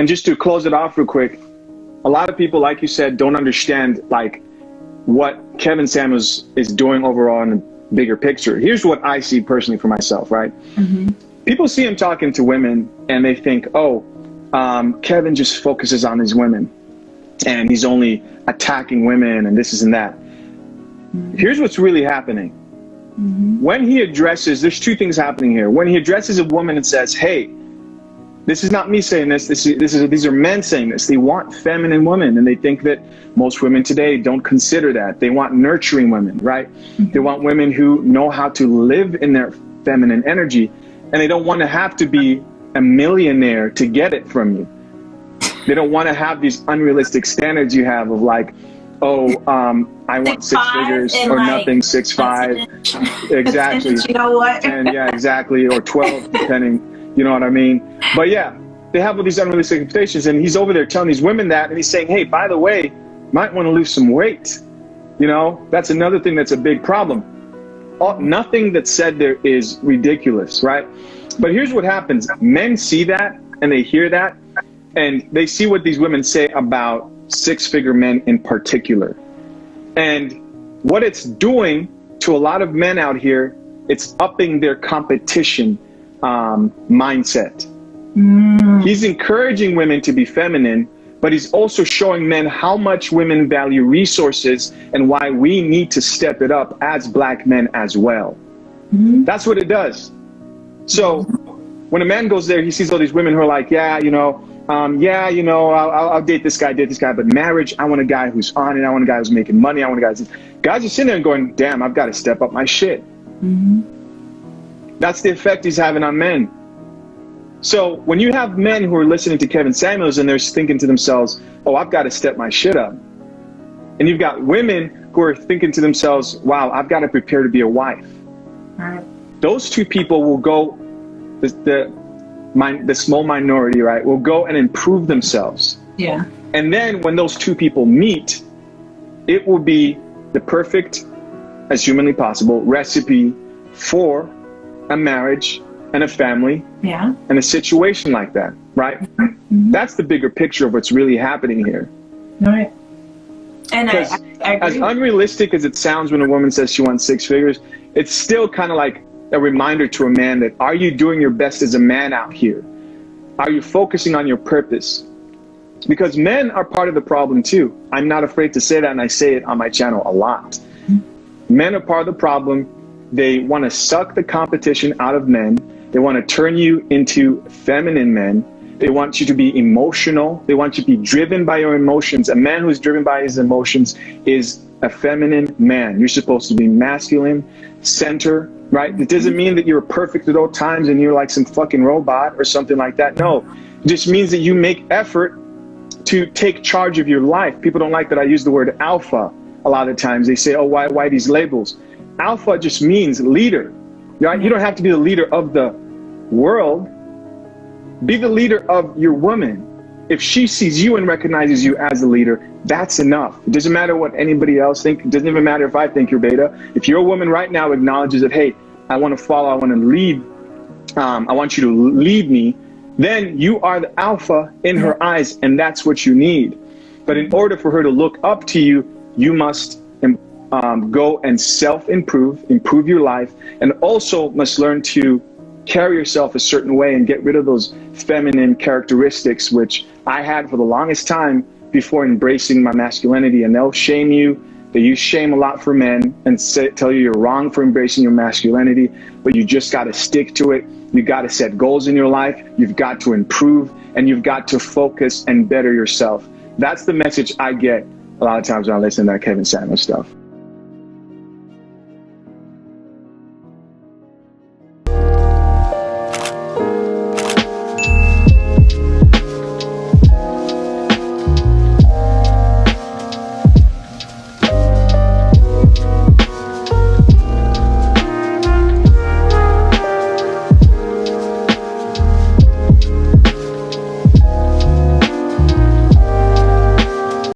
And just to close it off real quick, a lot of people, like you said, don't understand like what Kevin Samuels is doing overall in the bigger picture. Here's what I see personally for myself, right? People see him talking to women and they think, oh, Kevin just focuses on these women and he's only attacking women and this and that. Here's what's really happening. When he addresses, there's two things happening here. When he addresses a woman and says, hey, this is not me saying this, these are men saying this. They want feminine women, and they think that most women today don't consider that. They want nurturing women, right? They want women who know how to live in their feminine energy, and they don't want to have to be a millionaire to get it from you. They don't want to have these unrealistic standards you have of like, oh, I want 6 figures or like nothing, 6'5". Exactly. You know what? And yeah, exactly. Or 12, depending. You know what I mean? But yeah, they have all these unrealistic expectations, and he's over there telling these women that, and he's saying, hey, by the way, might want to lose some weight. You know, that's another thing that's a big problem. Nothing that's said there is ridiculous, right? But here's what happens. Men see that, and they hear that, and they see what these women say about 6-figure men in particular. And what it's doing to a lot of men out here, it's upping their competition mindset. He's encouraging women to be feminine, but he's also showing men how much women value resources and why we need to step it up as black men as well. That's what it does. So when a man goes there, he sees all these women who are like, yeah, you know, I'll date this guy, but marriage, I want a guy who's on it. I want a guy who's making money. I want a guy who's... Guys are sitting there and going, damn, I've got to step up my shit. That's the effect he's having on men. So when you have men who are listening to Kevin Samuels and they're thinking to themselves, oh, I've got to step my shit up. And you've got women who are thinking to themselves, wow, I've got to prepare to be a wife. Those two people will go, the small minority, right, will go and improve themselves. Yeah. And then when those two people meet, it will be the perfect, as humanly possible, recipe for a marriage and a family, and a situation like that, right? That's the bigger picture of what's really happening here. Right. And I agree. As unrealistic as it sounds when a woman says she wants 6 figures, it's still kind of like a reminder to a man that, are you doing your best as a man out here? Are you focusing on your purpose? Because men are part of the problem too. I'm not afraid to say that, and I say it on my channel a lot. Men are part of the problem. They want to suck the competition out of men. They want to turn you into feminine men. They want you to be emotional. They want you to be driven by your emotions. A man who's driven by his emotions is a feminine man. You're supposed to be masculine, center, right? It doesn't mean that you're perfect at all times and you're like some fucking robot or something like that. No, it just means that you make effort to take charge of your life. People don't like that I use the word alpha a lot of times. They say, oh, why these labels? Alpha just means leader, right? You don't have to be the leader of the world. Be the leader of your woman. If she sees you and recognizes you as a leader, that's enough. It doesn't matter what anybody else thinks. It doesn't even matter if I think you're beta. If your woman right now acknowledges that, hey, I want to follow, I want to lead, I want you to lead me, then you are the alpha in her eyes, and that's what you need. But in order for her to look up to you, you must go and improve your life, and also must learn to carry yourself a certain way and get rid of those feminine characteristics, which I had for the longest time before embracing my masculinity. And they'll shame you. They use shame a lot for men and tell you you're wrong for embracing your masculinity, but you just got to stick to it. You got to set goals in your life. You've got to improve, and you've got to focus and better yourself. That's the message I get a lot of times when I listen to that Kevin Samuels stuff.